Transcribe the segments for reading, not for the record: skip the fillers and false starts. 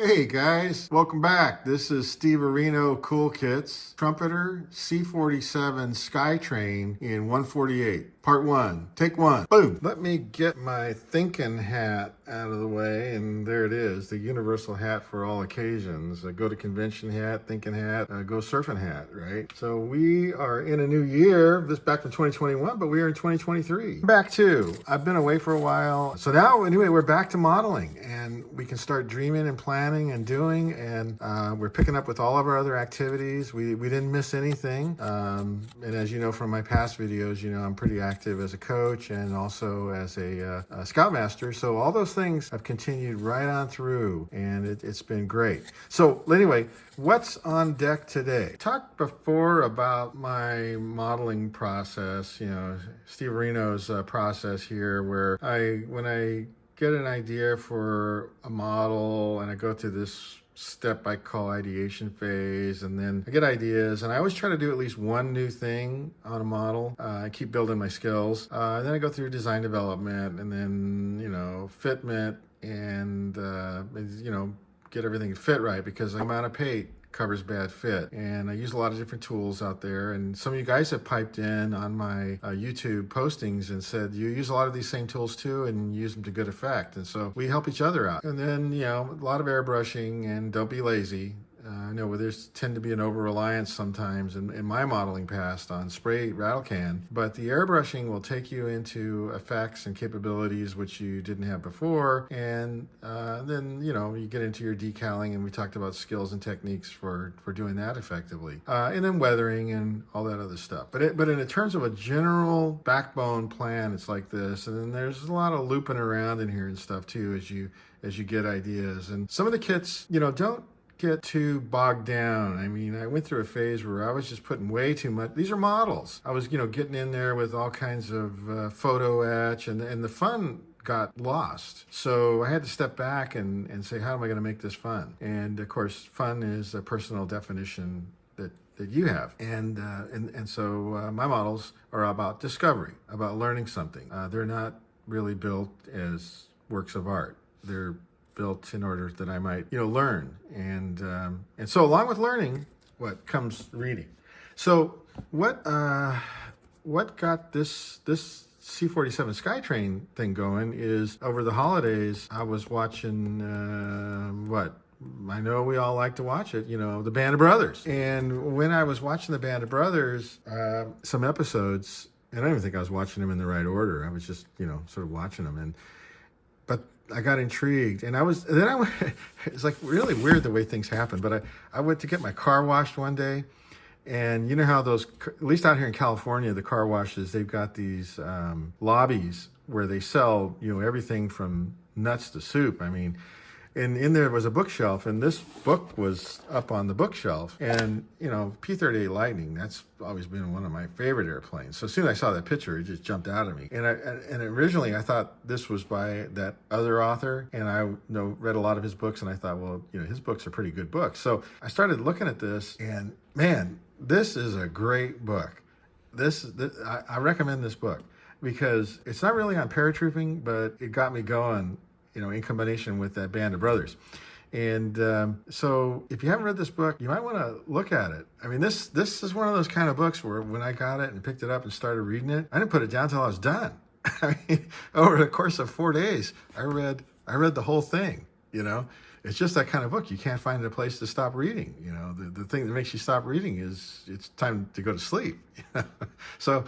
Hey guys, welcome back. This is Steve Areno Cool Kits, Trumpeter C-47A Skytrain in 148. Part 1. Take 1. Boom. Let me get my thinking hat out of the way, and there it is, the universal hat for all occasions. A go to convention hat, thinking hat, go surfing hat, right? So we are in a new year, this back from 2021, but we are in 2023. Back to, I've been away for a while. So now, anyway, we're back to modeling, and we can start dreaming and planning and doing, and we're picking up with all of our other activities. We didn't miss anything. And as you know from my past videos, you know, I'm pretty active as a coach and also as a scoutmaster. So all those things have continued right on through, and it's been great. So anyway, what's on deck today? Talked before about my modeling process, you know, Steve Areno's process here, where when I get an idea for a model and I go through this step I call ideation phase, and then I get ideas, and I always try to do at least one new thing on a model. I keep building my skills. Then I go through design development, and then, you know, fitment, and, you know, get everything fit right, because the amount of paint covers bad fit. And I use a lot of different tools out there, and some of you guys have piped in on my YouTube postings and said you use a lot of these same tools too and use them to good effect, and so we help each other out. And then, you know, a lot of airbrushing, and don't be lazy. I know there's tend to be an over-reliance sometimes in my modeling past on spray rattle can, but the airbrushing will take you into effects and capabilities which you didn't have before, and then, you know, you get into your decaling, and we talked about skills and techniques for doing that effectively, and then weathering and all that other stuff. But in terms of a general backbone plan, it's like this, and then there's a lot of looping around in here and stuff too as you get ideas. And some of the kits, you know, don't get too bogged down. I mean, I went through a phase where I was just putting way too much. These are models. I was, you know, getting in there with all kinds of photo etch, and the fun got lost. So I had to step back and say, how am I going to make this fun? And of course, fun is a personal definition that you have. And so my models are about discovery, about learning something. They're not really built as works of art. They're built in order that I might, you know, learn. And so along with learning, what comes reading. So what got this C-47 Skytrain thing going is, over the holidays, I was watching, I know we all like to watch it, you know, the Band of Brothers. And when I was watching the Band of Brothers, some episodes, and I don't even think I was watching them in the right order. I was just, you know, sort of watching them. But I got intrigued, and it's like really weird the way things happen, but I went to get my car washed one day, and you know how those, at least out here in California, the car washes, they've got these lobbies where they sell, you know, everything from nuts to soup. I mean, and in there was a bookshelf, and this book was up on the bookshelf. And, you know, P-38 Lightning, that's always been one of my favorite airplanes. So as soon as I saw that picture, it just jumped out at me. And originally I thought this was by that other author, and I read a lot of his books, and I thought, well, you know, his books are pretty good books. So I started looking at this, and man, this is a great book. I recommend this book because it's not really on paratrooping, but it got me going, you know, in combination with that Band of Brothers. And so if you haven't read this book, you might want to look at it. I mean, this is one of those kind of books where when I got it and picked it up and started reading it, I didn't put it down till I was done. I mean, over the course of 4 days, I read the whole thing, you know. It's just that kind of book. You can't find a place to stop reading. You know, the thing that makes you stop reading is it's time to go to sleep. So,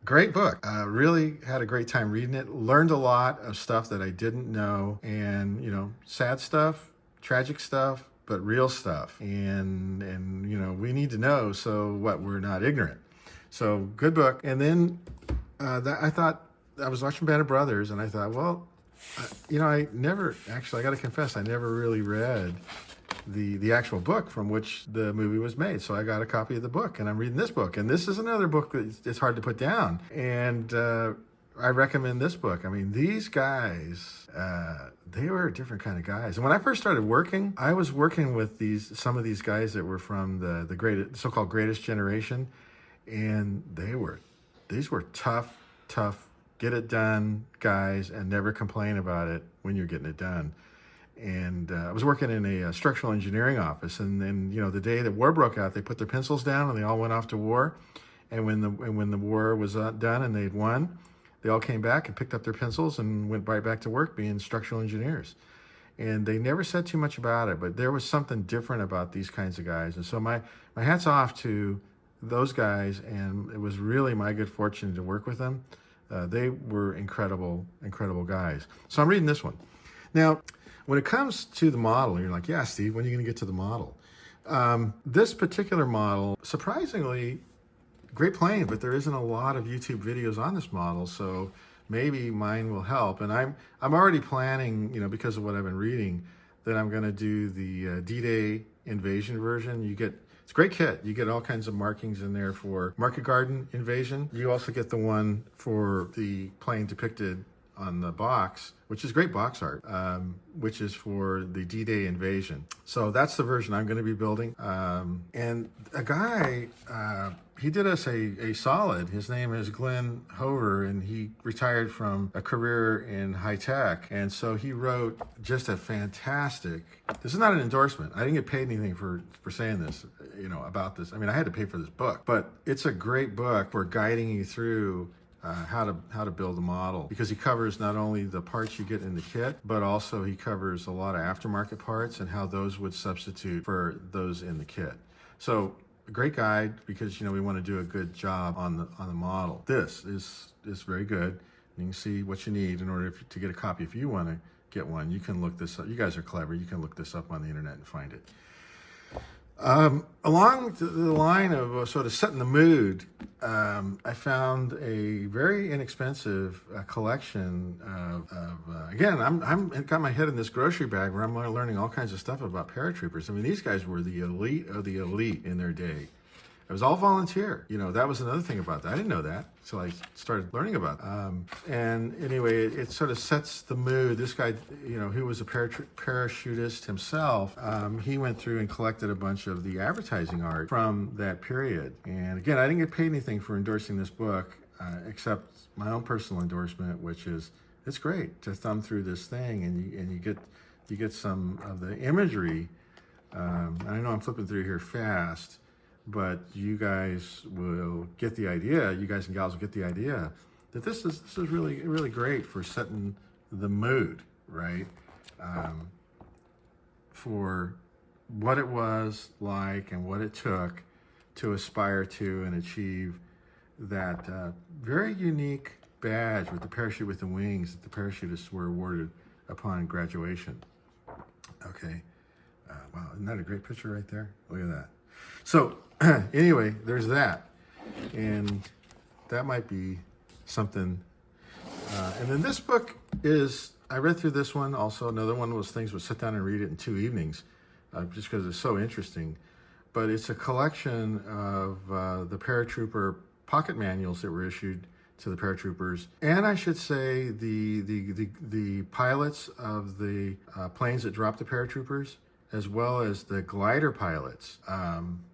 great book. Really had a great time reading it. Learned a lot of stuff that I didn't know, and, you know, sad stuff, tragic stuff, but real stuff. And you know, we need to know so we're not ignorant. So good book. And then I thought, I was watching Band of Brothers, and I thought, well, you know, I got to confess, I never really read the actual book from which the movie was made. So I got a copy of the book, and I'm reading this book. And this is another book that it's hard to put down. And I recommend this book. I mean, these guys, they were a different kind of guys. And when I first started working, I was working with some of these guys that were from the so-called greatest generation. And these were tough, get it done guys, and never complain about it when you're getting it done. And I was working in a structural engineering office, and then the day that war broke out, they put their pencils down and they all went off to war. And when the war was done and they'd won, they all came back and picked up their pencils and went right back to work being structural engineers. And they never said too much about it, but there was something different about these kinds of guys. And so my hat's off to those guys, and it was really my good fortune to work with them. They were incredible guys. So I'm reading this one. Now, when it comes to the model, you're like, yeah, Steve, when are you going to get to the model? This particular model, surprisingly, great plane, but there isn't a lot of YouTube videos on this model, so maybe mine will help. And I'm already planning, because of what I've been reading, that I'm going to do the D-Day invasion version. It's a great kit. You get all kinds of markings in there for Market Garden invasion. You also get the one for the plane depicted on the box, which is great box art, which is for the D-Day invasion. So that's the version I'm going to be building. And a guy, he did us a solid. His name is Glenn Hover, and he retired from a career in high tech. And so he wrote just a fantastic, this is not an endorsement. I didn't get paid anything for saying this, about this. I mean, I had to pay for this book, but it's a great book for guiding you through how to build a model, because he covers not only the parts you get in the kit, but also he covers a lot of aftermarket parts and how those would substitute for those in the kit. So a great guide, because we want to do a good job on the model. This is very good. You can see what you need in order to get a copy. If you want to get one, you can look this up. You guys are clever. You can look this up on the internet and find it. Along the line of sort of setting the mood, I found a very inexpensive collection of again, I've got my head in this grocery bag where I'm learning all kinds of stuff about paratroopers. I mean, these guys were the elite of the elite in their day. It was all volunteer. That was another thing about that. I didn't know that until I started learning about it. And anyway, it sort of sets the mood. This guy, who was a parachutist himself, he went through and collected a bunch of the advertising art from that period. And again, I didn't get paid anything for endorsing this book, except my own personal endorsement, which is, it's great to thumb through this thing and you get some of the imagery. I know I'm flipping through here fast, but you guys will get the idea, you guys and gals will get the idea that this is really, really great for setting the mood, right? For what it was like and what it took to aspire to and achieve that very unique badge with the parachute with the wings that the parachutists were awarded upon graduation. Okay. Wow, isn't that a great picture right there? Look at that. So anyway, there's that, and that might be something. And then this book is, I read through this one also. Another one of those things was sit down and read it in 2 evenings, just because it's so interesting. But it's a collection of the paratrooper pocket manuals that were issued to the paratroopers, and I should say the pilots of the planes that dropped the paratroopers, as well as the glider pilots.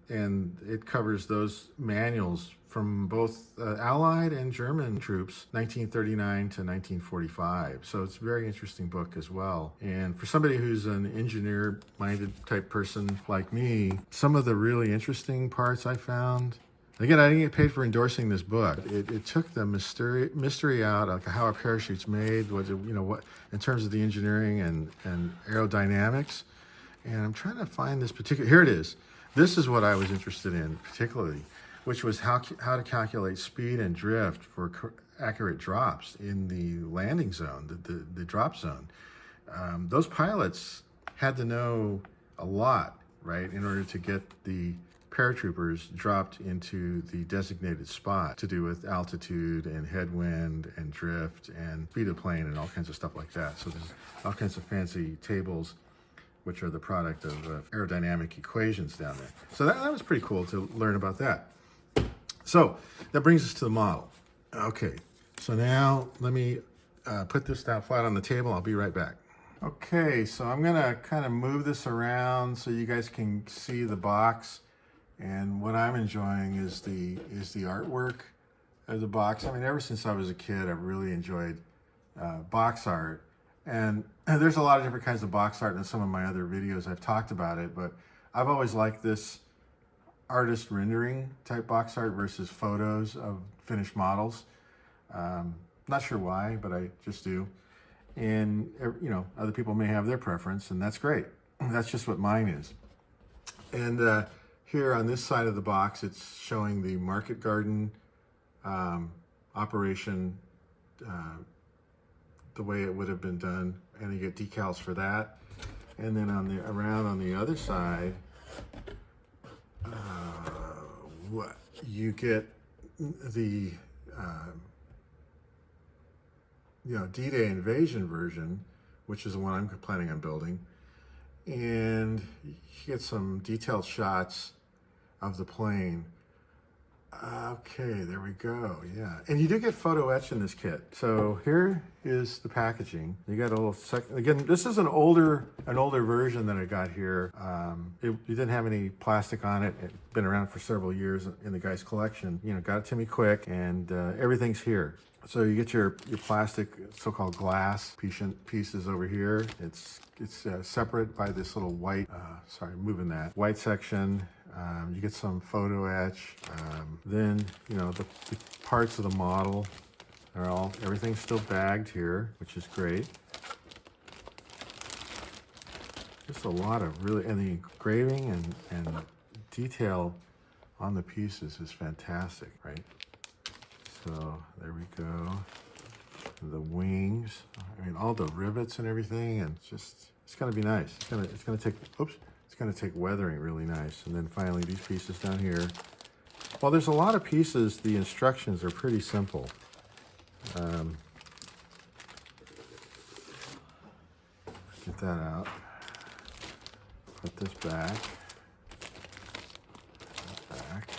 And it covers those manuals from both Allied and German troops, 1939 to 1945. So it's a very interesting book as well. And for somebody who's an engineer-minded type person like me, some of the really interesting parts I found, again, I didn't get paid for endorsing this book. It took the mystery out of how a parachute's made, what in terms of the engineering and aerodynamics. And I'm trying to find this particular, here it is. This is what I was interested in particularly, which was how to calculate speed and drift for accurate drops in the landing zone, the drop zone. Those pilots had to know a lot, right, in order to get the paratroopers dropped into the designated spot to do with altitude and headwind and drift and speed of plane and all kinds of stuff like that. So there's all kinds of fancy tables which are the product of aerodynamic equations down there. So that was pretty cool to learn about that. So that brings us to the model. Okay, so now let me put this down flat on the table. I'll be right back. Okay, so I'm gonna kind of move this around so you guys can see the box. And what I'm enjoying is the artwork of the box. I mean, ever since I was a kid, I've really enjoyed box art. And there's a lot of different kinds of box art in some of my other videos. I've talked about it, but I've always liked this artist rendering type box art versus photos of finished models. Not sure why, but I just do. And you know, other people may have their preference, and that's great. That's just what mine is. And here on this side of the box, it's showing the market garden operation the way it would have been done, and you get decals for that. And then on the other side, what you get the you know, D-Day invasion version, which is the one I'm planning on building, and you get some detailed shots of the plane. Okay, there we go. Yeah, and you do get photo etch in this kit. So here is the packaging. You got a little again, this is an older version that I got here. It didn't have any plastic on it. It's been around for several years in the guy's collection. You know, got it to me quick, and everything's here. So you get your plastic, so-called glass pieces over here. It's separate by this little white, white section. You get some photo etch. Then, you know, the parts of the model are everything's still bagged here, which is great. Just a lot of and the engraving and detail on the pieces is fantastic, right? So there we go. The wings, I mean, all the rivets and everything, and it's gonna be nice. It's gonna take weathering really nice. And then finally these pieces down here. Well, there's a lot of pieces. The instructions are pretty simple. Get that out. Put this back. Back.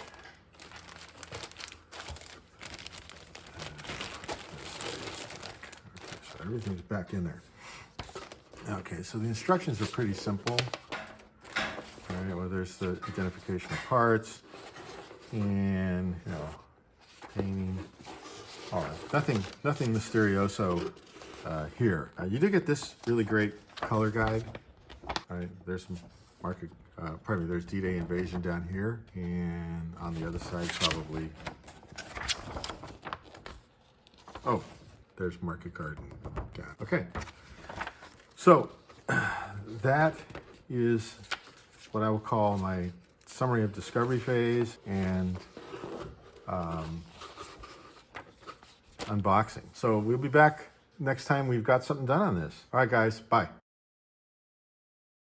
So everything's back in there. Okay, so the instructions are pretty simple. All right, well, there's the identification of parts and, you know, painting. Oh, nothing mysterioso here. You do get this really great color guide. All right, there's some there's D-Day invasion down here, and on the other side probably, oh, there's market garden. Okay, so that is what I will call my summary of discovery phase and unboxing. So we'll be back next time we've got something done on this. All right, guys, bye.